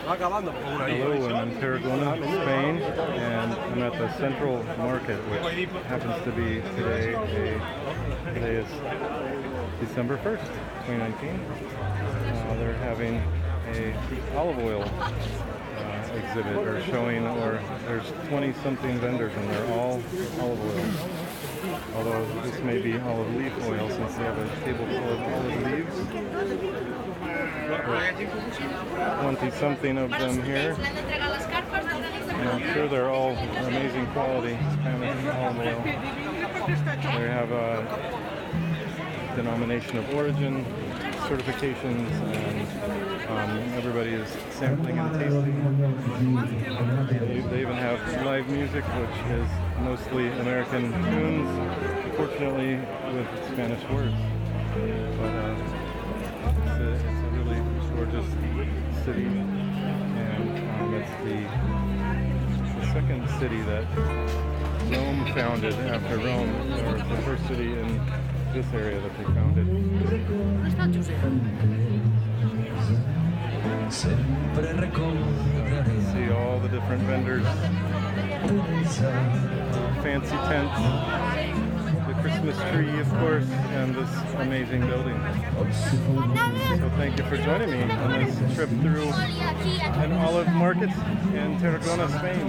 Hello, I'm in Tarragona, Spain, and I'm at the Central Market, which happens to be today is December 1st, 2019. They're having a olive oil exhibit or showing, or there's 20-something vendors and they're all olive oil. Although this may be olive leaf oil since they have a table full of olive leaves. 20-something of them here. And I'm sure they're all amazing quality Spanish olive oil. They have a Denomination of Origin certifications, and everybody is sampling and tasting. They even have live music, which is mostly American tunes, fortunately with Spanish words. But it's a really gorgeous city, and it's the second city that Rome founded after Rome, or the first city in this area that they founded. See all the different vendors, fancy tents, the Christmas tree, of course, and this amazing building. So thank you for joining me on this trip through an olive market in Tarragona, Spain.